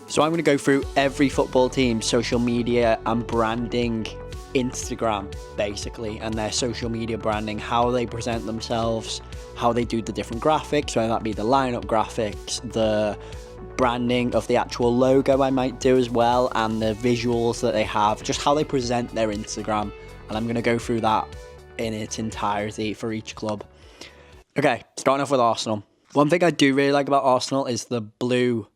So I'm going to go through every football team's social media and branding Instagram, basically, and their social media branding, how they present themselves, how they do the different graphics, whether that be the lineup graphics, the branding of the actual logo I might do as well, and the visuals that they have, just how they present their Instagram. And I'm going to go through that in its entirety for each club. Okay, starting off with Arsenal. One thing I do really like about Arsenal is the blue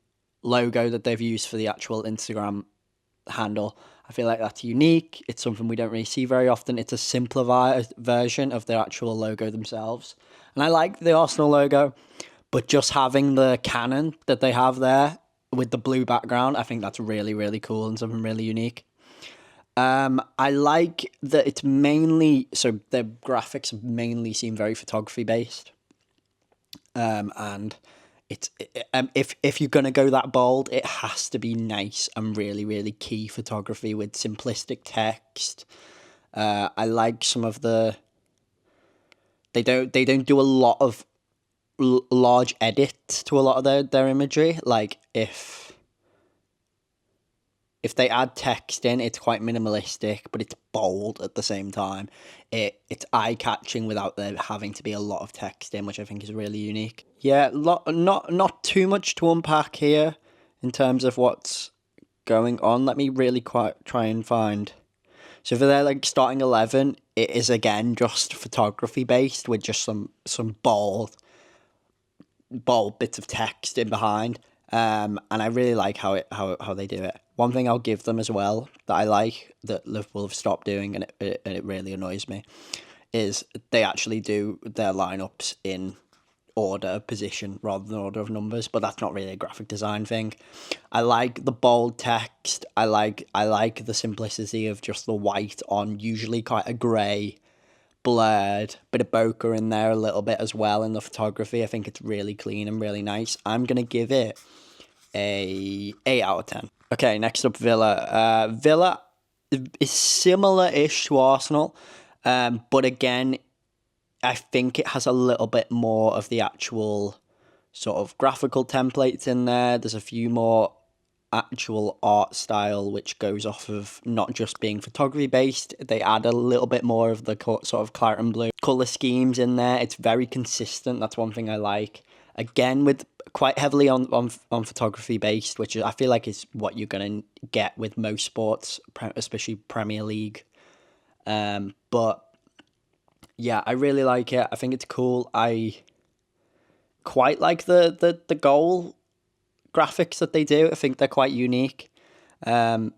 logo that they've used for the actual Instagram handle. I feel like that's unique. It's something we don't really see very often. It's a simpler version of their actual logo themselves. And I like the Arsenal logo, but just having the cannon that they have there with the blue background, I think that's really, really cool and something really unique. I like that it's mainly, so the graphics mainly seem very photography based. And it's if you're gonna go that bold, it has to be nice and really, really key photography with simplistic text. I like some of the. They don't do a lot of large edits to a lot of their imagery. Like if they add text in, it's quite minimalistic, but it's bold at the same time. It's eye-catching without there having to be a lot of text in, which I think is really unique. Yeah, not too much to unpack here in terms of what's going on. Let me really try and find. So for their starting 11, it is again just photography based with just some bold bits of text in behind. And I really like how they do it. One thing I'll give them as well that I like that Liverpool have stopped doing, and it really annoys me, is they actually do their lineups in order of position rather than order of numbers. But that's not really a graphic design thing. I like the bold text. I like the simplicity of just the white on usually quite a grey, blurred, bit of bokeh in there a little bit as well in the photography. I think it's really clean and really nice. I'm gonna give it a 8 out of 10. Okay, next up, Villa. Villa is similar-ish to Arsenal, but again, I think it has a little bit more of the actual sort of graphical templates in there. There's a few more actual art style which goes off of not just being photography based. They add a little bit more of the sort of claret and blue color schemes in there. It's very consistent. That's one thing I like. Again, with quite heavily on photography based, which I feel like is what you're gonna get with most sports, especially Premier League. But yeah, I really like it. I think it's cool. I quite like the goal graphics that they do. I think they're quite unique. I'm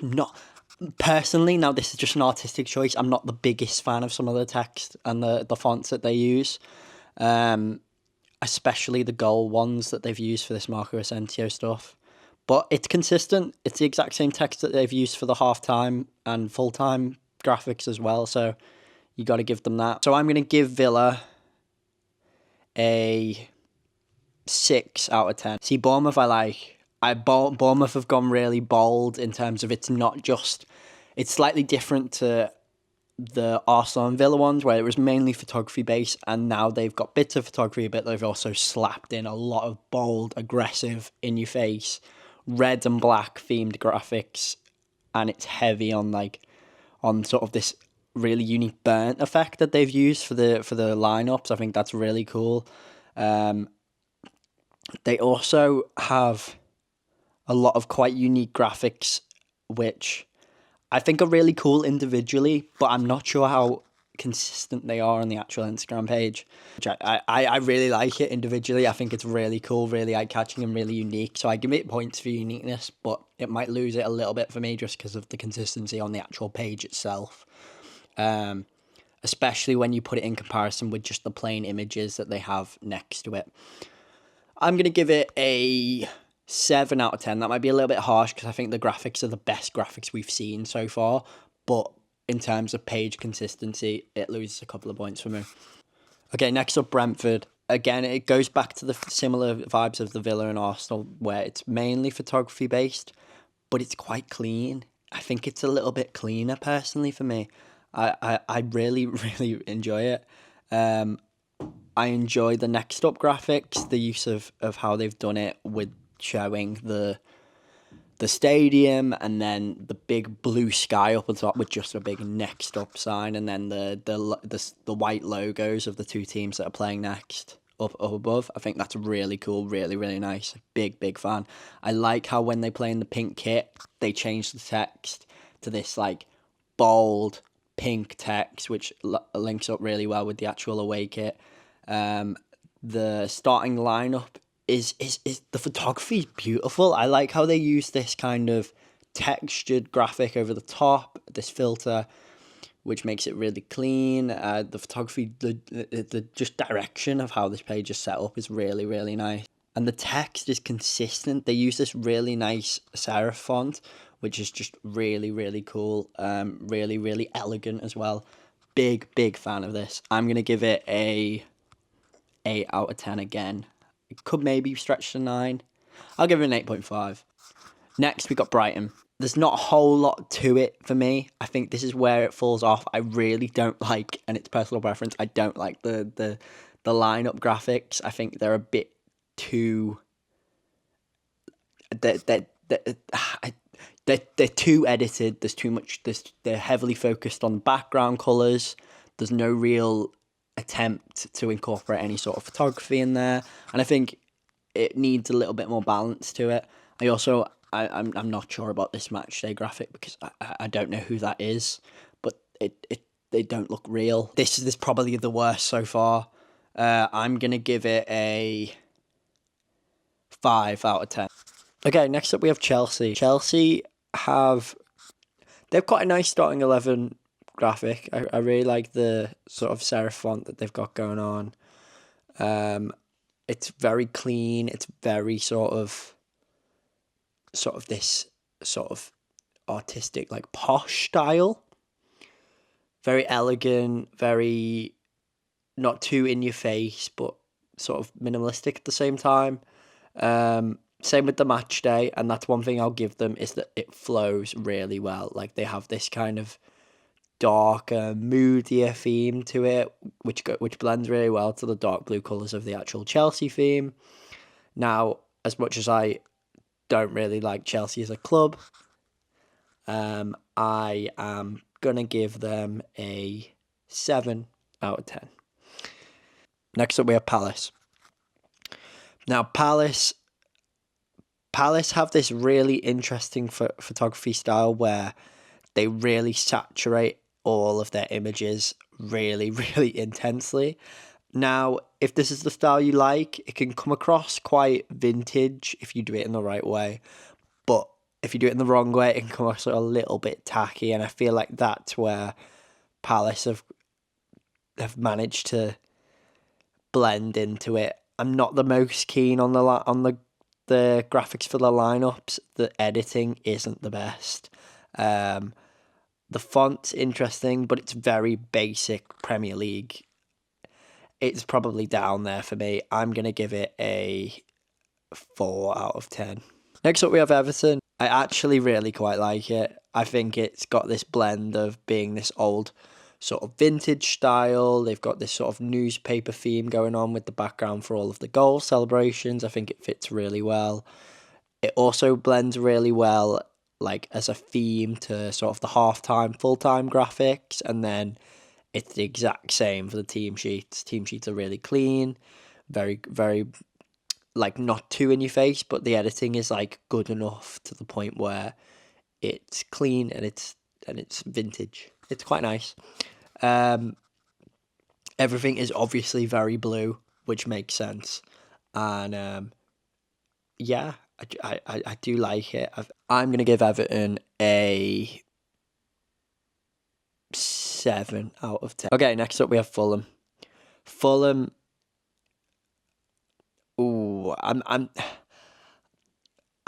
not personally, now this is just an artistic choice, I'm not the biggest fan of some of the text and the fonts that they use. Especially the goal ones that they've used for this Marco Asensio stuff. But it's consistent. It's the exact same text that they've used for the half-time and full-time graphics as well, so you got to give them that. So I'm going to give Villa a 6 out of 10. See, Bournemouth I like. Bournemouth have gone really bold in terms of it's not just... It's slightly different to the Arsenal and Villa ones where it was mainly photography based, and now they've got bits of photography, but they've also slapped in a lot of bold, aggressive, in-your-face, red and black themed graphics, and it's heavy on sort of this really unique burnt effect that they've used for the lineups. I think that's really cool. They also have a lot of quite unique graphics, which I think are really cool individually, but I'm not sure how consistent they are on the actual Instagram page. Which I really like it individually. I think it's really cool, really eye-catching and really unique. So I give it points for uniqueness, but it might lose it a little bit for me just because of the consistency on the actual page itself. Especially when you put it in comparison with just the plain images that they have next to it. I'm going to give it a 7 out of 10. That might be a little bit harsh because I think the graphics are the best graphics we've seen so far. But in terms of page consistency, it loses a couple of points for me. Okay, next up, Brentford. Again, it goes back to the similar vibes of the Villa and Arsenal, where it's mainly photography based, but it's quite clean. I think it's a little bit cleaner personally for me. I really, really enjoy it. I enjoy the next up graphics, the use of how they've done it with showing the stadium, and then the big blue sky up on top with just a big next up sign, and then the white logos of the two teams that are playing next up above. I think that's really cool, really, really nice. Big fan. I like how when they play in the pink kit, they change the text to this like bold pink text, which links up really well with the actual away kit. The starting lineup is the photography is beautiful. I like how they use this kind of textured graphic over the top, this filter, which makes it really clean. The photography, the just direction of how this page is set up is really, really nice. And the text is consistent. They use this really nice serif font, which is just really, really cool. Really, really elegant as well. Big fan of this. I'm going to give it a 8 out of 10 again. It could maybe stretch to 9. I'll give it an 8.5. Next, we got Brighton. There's not a whole lot to it for me. I think this is where it falls off. I really don't like, and it's personal preference, I don't like the lineup graphics. I think they're a bit too... They're too edited. There's too much... They're heavily focused on background colours. There's no real attempt to incorporate any sort of photography in there, and I think it needs a little bit more balance to it. I'm not sure about this match day graphic because I don't know who that is, but they don't look real. This is probably the worst so far. I'm gonna give it a 5 out of 10. Okay, next up we have Chelsea. Chelsea they've got a nice starting 11 graphic. I really like the sort of serif font that they've got going on. It's very clean. It's very sort of this sort of artistic, like posh style. Very elegant, very not too in your face, but sort of minimalistic at the same time. Same with the match day, and that's one thing I'll give them is that it flows really well. Like they have this kind of darker, moodier theme to it, which blends really well to the dark blue colours of the actual Chelsea theme. Now, as much as I don't really like Chelsea as a club, I am gonna give them a 7 out of 10. Next up we have Palace. Now Palace have this really interesting photography style where they really saturate all of their images really, really intensely. Now, if this is the style you like, it can come across quite vintage if you do it in the right way. But if you do it in the wrong way, it can come across a little bit tacky. And I feel like that's where Palace have managed to blend into it. I'm not the most keen on the graphics for the lineups. The editing isn't the best. The font's interesting, but it's very basic Premier League. It's probably down there for me. I'm going to give it a 4 out of 10. Next up, we have Everton. I actually really quite like it. I think it's got this blend of being this old sort of vintage style. They've got this sort of newspaper theme going on with the background for all of the goal celebrations. I think it fits really well. It also blends really well like as a theme to sort of the half-time, full-time graphics, and then it's the exact same for the team sheets. Team sheets are really clean, very, very, like not too in your face, but the editing is like good enough to the point where it's clean and it's vintage. It's quite nice. Everything is obviously very blue, which makes sense, and yeah. I do like it. I'm going to give Everton a 7 out of 10. Okay, next up we have Fulham. Fulham. Ooh, I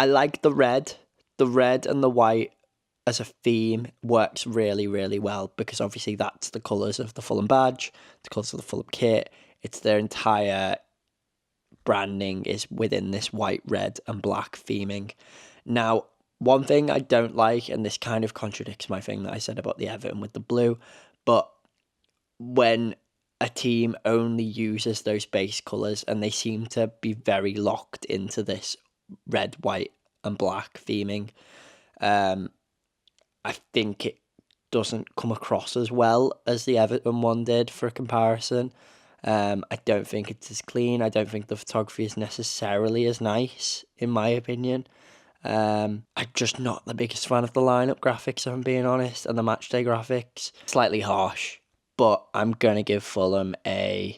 like the red. The red and the white as a theme works really, really well because obviously that's the colours of the Fulham badge, the colours of the Fulham kit. It's their entire branding is within this white, red and black theming. Now, one thing I don't like, and this kind of contradicts my thing that I said about the Everton with the blue, but when a team only uses those base colours and they seem to be very locked into this red, white, and black theming. I think it doesn't come across as well as the Everton one did for a comparison. I don't think it's as clean. I don't think the photography is necessarily as nice, in my opinion. I'm just not the biggest fan of the lineup graphics, if I'm being honest, and the matchday graphics. Slightly harsh, but I'm going to give Fulham I'm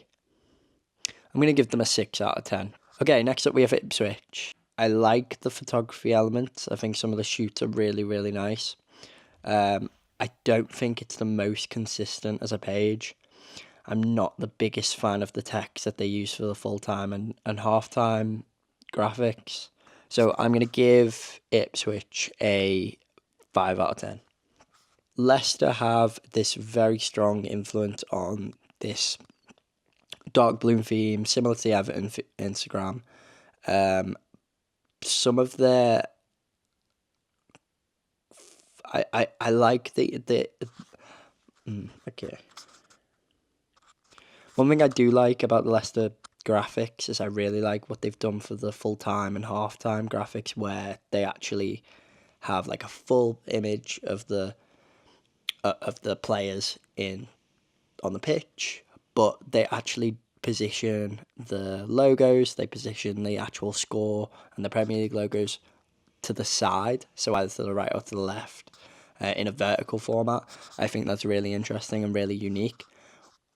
going to give them a 6 out of 10. Okay, next up we have Ipswich. I like the photography elements. I think some of the shoots are really, really nice. I don't think it's the most consistent as a page. I'm not the biggest fan of the text that they use for the full-time and half-time graphics. So I'm going to give Ipswich a 5 out of 10. Leicester have this very strong influence on this dark bloom theme, similar to the Everton Instagram. Some of their... I like the okay. One thing I do like about the Leicester graphics is I really like what they've done for the full-time and half-time graphics, where they actually have like a full image of the players on the pitch, but they actually position the logos, they position the actual score and the Premier League logos to the side, so either to the right or to the left, in a vertical format. I think that's really interesting and really unique.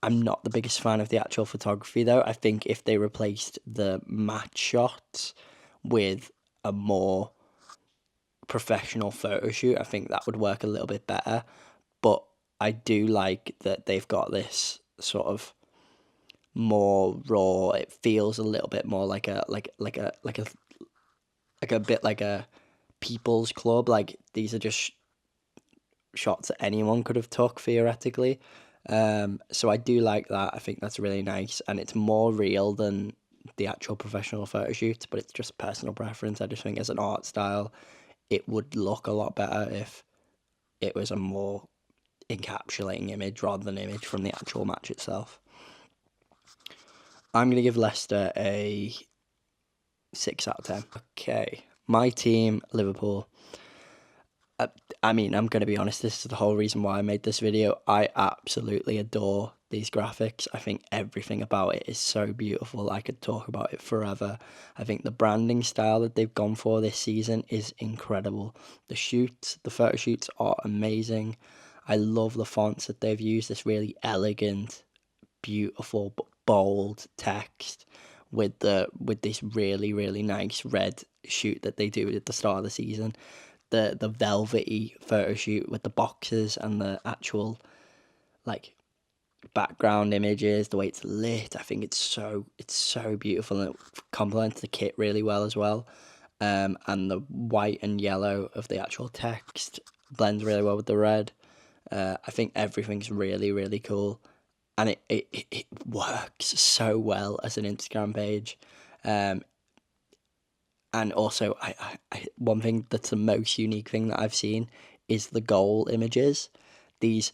I'm not the biggest fan of the actual photography though. I think if they replaced the match shots with a more professional photo shoot, I think that would work a little bit better. But I do like that they've got this sort of more raw. It feels a little bit more like a bit like a people's club. Like these are just shots that anyone could have took theoretically. So I do like that. I think that's really nice, and it's more real than the actual professional photo shoots, but it's just personal preference. I just think as an art style, it would look a lot better if it was a more encapsulating image rather than image from the actual match itself. I'm going to give Leicester a 6 out of 10. Okay, my team, Liverpool. I mean, I'm going to be honest, this is the whole reason why I made this video. I absolutely adore these graphics. I think everything about it is so beautiful. I could talk about it forever. I think the branding style that they've gone for this season is incredible. The photo shoots are amazing. I love the fonts that they've used, this really elegant, beautiful, but bold text with this really, really nice red shoot that they do at the start of the season. The velvety photo shoot with the boxes and the actual like background images, the way it's lit. I think it's so beautiful, and it complements the kit really well as well. And the white and yellow of the actual text blends really well with the red. I think everything's really, really cool, and it works so well as an Instagram page. And also, I one thing that's the most unique thing that I've seen is the goal images. These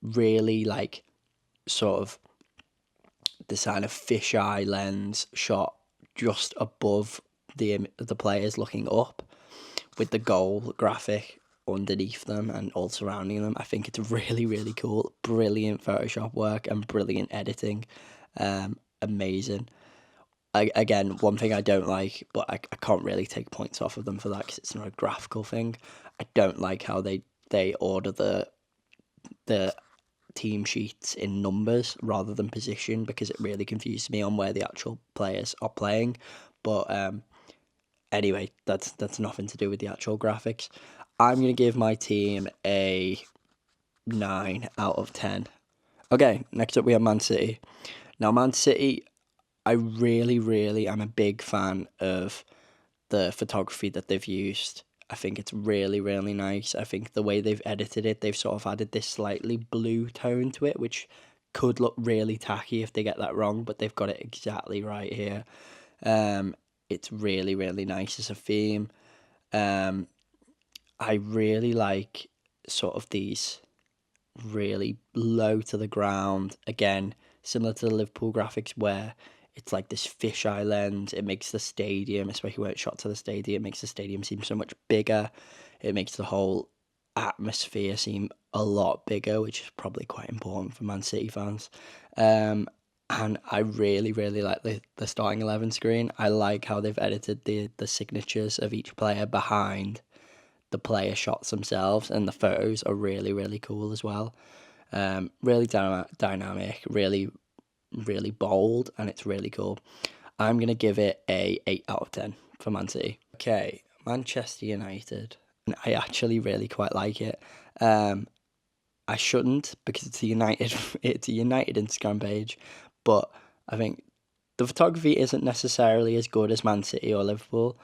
really like sort of design a fisheye lens shot just above the players looking up, with the goal graphic underneath them and all surrounding them. I think it's really, really cool. Brilliant Photoshop work and brilliant editing. Amazing. Again, one thing I don't like, but I can't really take points off of them for that because it's not a graphical thing. I don't like how they order the team sheets in numbers rather than position, because it really confuses me on where the actual players are playing. But anyway, that's nothing to do with the actual graphics. I'm going to give my team a 9 out of 10. Okay, next up we have Man City. Now, Man City, I really, really am a big fan of the photography that they've used. I think it's really, really nice. I think the way they've edited it, they've sort of added this slightly blue tone to it, which could look really tacky if they get that wrong, but they've got it exactly right here. It's really, really nice as a theme. I really like sort of these really low to the ground, again, similar to the Liverpool graphics, where It's like this fisheye lens. It makes the stadium, especially when it's shot to the stadium, it makes the stadium seem so much bigger. It makes the whole atmosphere seem a lot bigger, which is probably quite important for Man City fans. And I really, really like the starting 11 screen. I like how they've edited the signatures of each player behind the player shots themselves, and the photos are really, really cool as well. Really dynamic, really, really bold, and it's really cool. I'm gonna give it a 8 out of 10 for Man City. Okay, Manchester United. I actually really quite like it. I shouldn't, because it's a United it's a United Instagram page, but I think the photography isn't necessarily as good as Man City or Liverpool,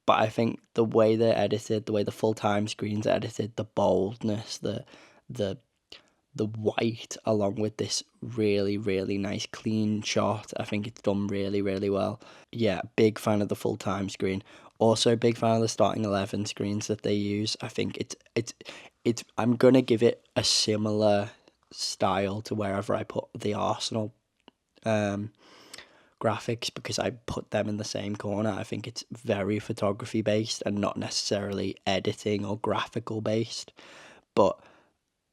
but I think the way they're edited, the way the full time screens are edited, the boldness, the the white, along with this really, really nice clean shot, I think it's done really, really well. Yeah, big fan of the full time screen. Also, big fan of the starting 11 screens that they use. I think it's. I'm gonna give it a similar style to wherever I put the Arsenal um graphics, because I put them in the same corner. I think it's very photography based and not necessarily editing or graphical based, but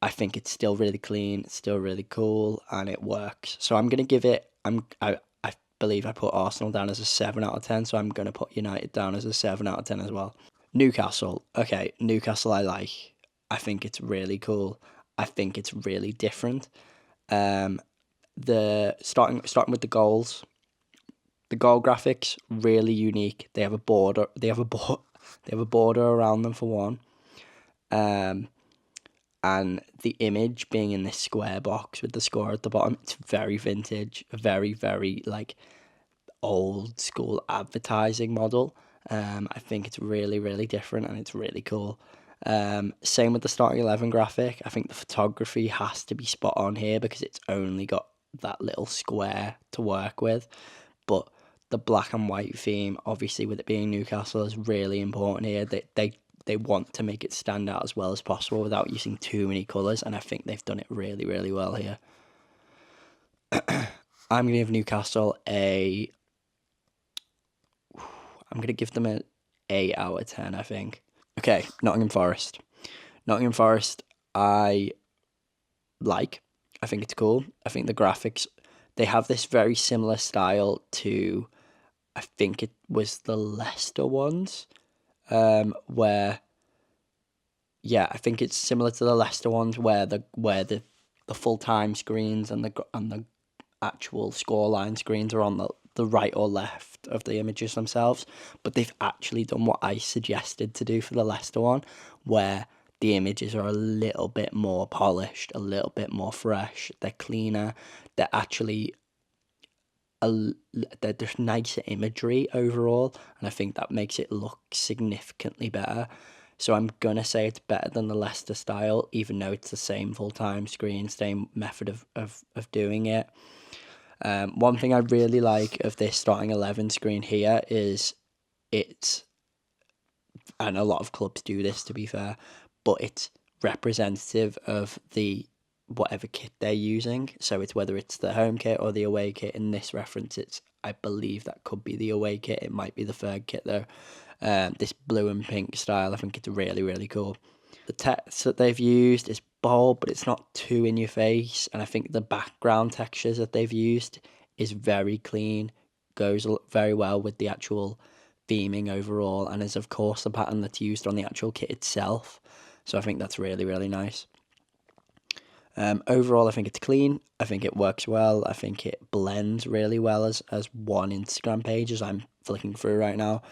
I think it's still really clean, it's still really cool, and it works. So I'm gonna give it. I believe I put Arsenal down as a 7 out of 10, so I'm gonna put United down as a 7 out of 10 as well. Newcastle, okay, Newcastle I like. I think it's really cool. I think it's really different. Um, the starting with the goals, the goal graphics really unique. They have a border. They have a They have a border around them for one. Um, and the image being in this square box with the score at the bottom, it's very vintage, very, very like old school advertising model. I think it's really, really different, and it's really cool. Same with the starting 11 graphic. I think the photography has to be spot on here because it's only got that little square to work with. But the black and white theme, obviously with it being Newcastle, is really important here. They want to make it stand out as well as possible without using too many colours, and I think they've done it really, really well here. I'm gonna give Newcastle a. I'm gonna give them an 8 out of 10. I think. Okay, Nottingham Forest. Nottingham Forest, I like. I think it's cool. I think the graphics, they have this very similar style to, I think it was the Leicester ones, where, yeah, I think it's similar to the Leicester ones where the full time screens and the actual scoreline screens are on the right or left of the images themselves, but they've actually done what I suggested to do for the Leicester one, where the images are a little bit more polished, a little bit more fresh, they're cleaner, they're actually there's nicer imagery overall, and I think that makes it look significantly better. So I'm gonna say it's better than the Leicester style, even though it's the same full time screen, same method of doing it. One thing I really like of this starting 11 screen here is it's, and a lot of clubs do this to be fair, but it's representative of the whatever kit they're using. So it's whether it's the home kit or the away kit. In this reference, it's, I believe that could be the away kit. It might be the third kit though. This blue and pink style, I think it's really, really cool. The text that they've used is bold, but it's not too in your face. And I think the background textures that they've used is very clean, goes very well with the actual theming overall, and is of course the pattern that's used on the actual kit itself. So I think that's really, really nice. Overall, I think it's clean. I think it works well. I think it blends really well as one Instagram page, as I'm flicking through right now.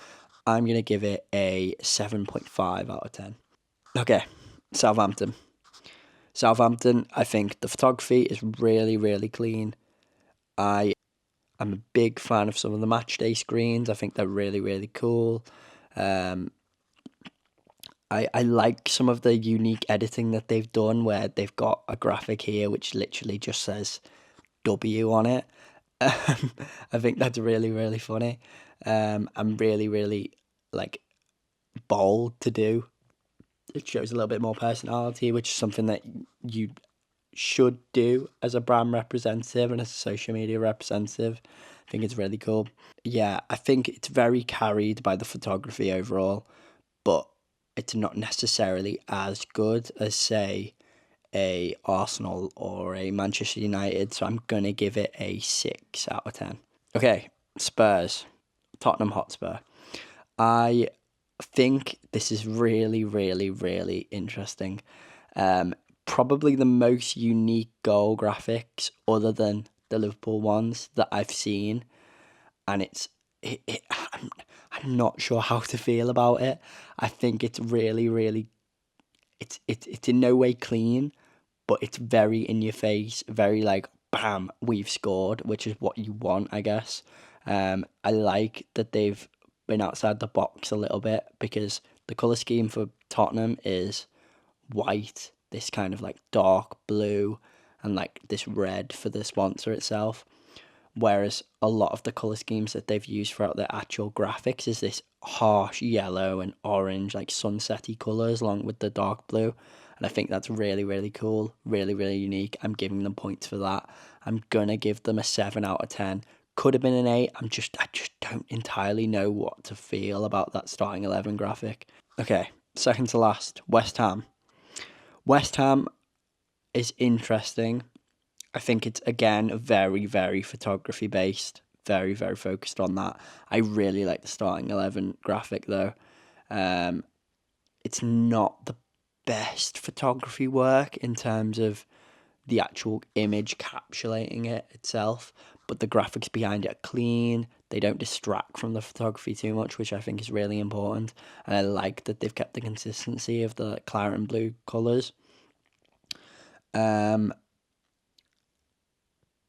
I'm going to give it a 7.5 out of 10. Okay, Southampton. Southampton, I think the photography is really, really clean. I'm a big fan of some of the match day screens. I think they're really, really cool. I like some of the unique editing that they've done, where they've got a graphic here which literally just says W on it. I think that's really, really funny. And really, really like bold to do. It shows a little bit more personality, which is something that you should do as a brand representative and as a social media representative. I think it's really cool. Yeah, I think it's very carried by the photography overall, but it's not necessarily as good as, say, a Arsenal or a Manchester United. So I'm gonna give it a 6 out of 10. Okay, Spurs, Tottenham Hotspur. I think this is really, really, really interesting. Probably the most unique goal graphics, other than the Liverpool ones, that I've seen, and I'm not sure how to feel about it. I think it's really, really, it's in no way clean, but it's very in your face, very like bam, we've scored, which is what you want, I guess. I like that they've been outside the box a little bit, because the colour scheme for Tottenham is white, this kind of like dark blue, and like this red for the sponsor itself. Whereas a lot of the colour schemes that they've used throughout their actual graphics is this harsh yellow and orange, like sunsetty colours, along with the dark blue. And I think that's really, really cool, really, really unique. I'm giving them points for that. I'm gonna give them a 7 out of 10. Could have been an 8. I just don't entirely know what to feel about that starting 11 graphic. Okay, second to last, West Ham. West Ham is interesting. I think it's, again, very, very photography based, very, very focused on that. I really like the starting 11 graphic though. It's not the best photography work in terms of the actual image capsulating it itself, but the graphics behind it are clean. They don't distract from the photography too much, which I think is really important. And I like that they've kept the consistency of the claret and blue colours.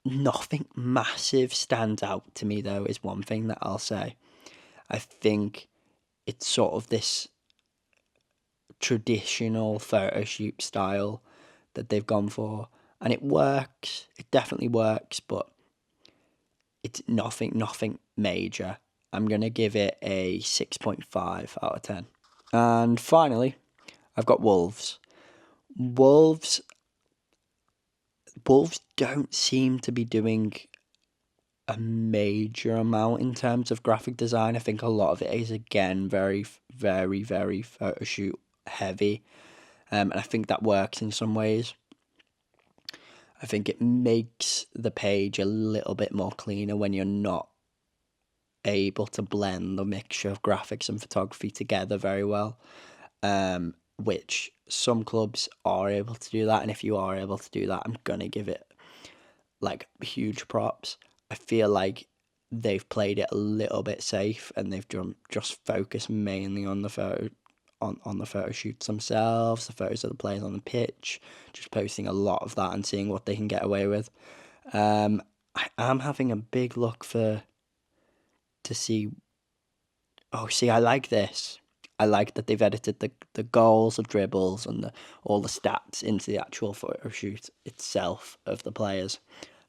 Nothing massive stands out to me though, is one thing that I'll say. I think it's sort of this traditional photo shoot style that they've gone for, and it works. It definitely works, but it's nothing major. I'm gonna give it a 6.5 out of 10. And finally, I've got Wolves. Wolves Wolves don't seem to be doing a major amount in terms of graphic design. I think a lot of it is, again, very, very, very photo shoot heavy. And I think that works in some ways. I think it makes the page a little bit more cleaner when you're not able to blend the mixture of graphics and photography together very well. Which some clubs are able to do that, and if you are able to do that, I'm gonna give it like huge props. I feel like they've played it a little bit safe, and they've just focused mainly on the photo shoots themselves, the photos of the players on the pitch, just posting a lot of that and seeing what they can get away with. I am having a big look to see. Oh, see, I like this. I like that they've edited the goals, the dribbles, and all the stats into the actual photo shoot itself of the players.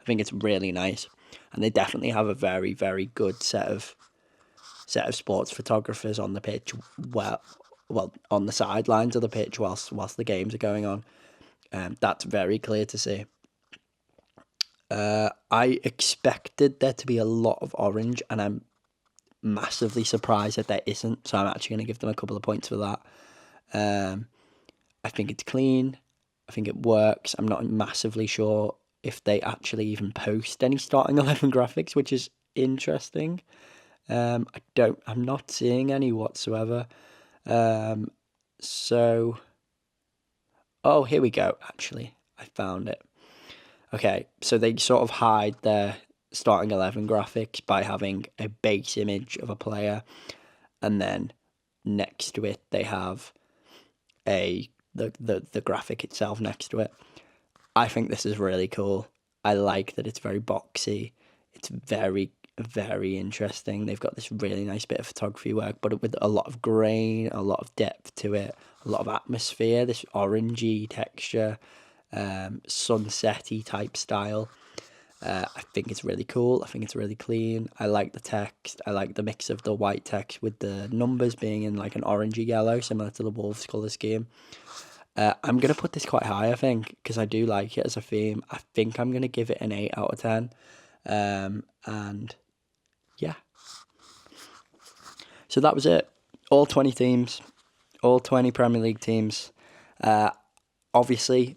I think it's really nice, and they definitely have a very, very good set of sports photographers on the pitch. Well, on the sidelines of the pitch whilst the games are going on. That's very clear to see. I expected there to be a lot of orange, and I'm massively surprised that there isn't, so I'm actually going to give them a couple of points for that. I think it's clean. I think it works. I'm not massively sure if they actually even post any starting 11 graphics, which is interesting. I'm not seeing any whatsoever. So, oh, here we go. Actually, I found it. Okay, so they sort of hide their starting 11 graphics by having a base image of a player, and then next to it they have the graphic itself next to it. I think this is really cool. I like that it's very boxy. It's very, very interesting. They've got this really nice bit of photography work, but with a lot of grain, a lot of depth to it, a lot of atmosphere, this orangey texture, sunsetty type style. I think it's really cool. I think it's really clean. I like the text. I like the mix of the white text with the numbers being in like an orangey yellow, similar to the Wolves colour scheme. I'm going to put this quite high, I think, because I do like it as a theme. I think I'm going to give it an 8 out of 10. And yeah. So that was it. All 20 teams, all 20 Premier League teams. Obviously,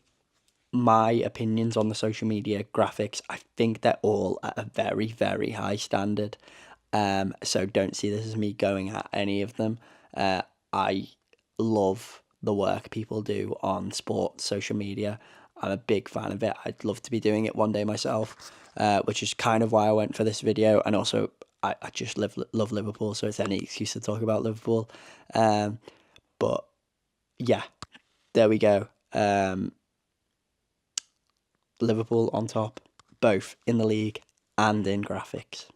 my opinions on the social media graphics, I think they're all at a very, very high standard. So don't see this as me going at any of them. I love the work people do on sports social media. I'm a big fan of it. I'd love to be doing it one day myself, which is kind of why I went for this video. And also, I just love Liverpool, so it's any excuse to talk about Liverpool. But yeah, there we go. Liverpool on top, both in the league and in graphics.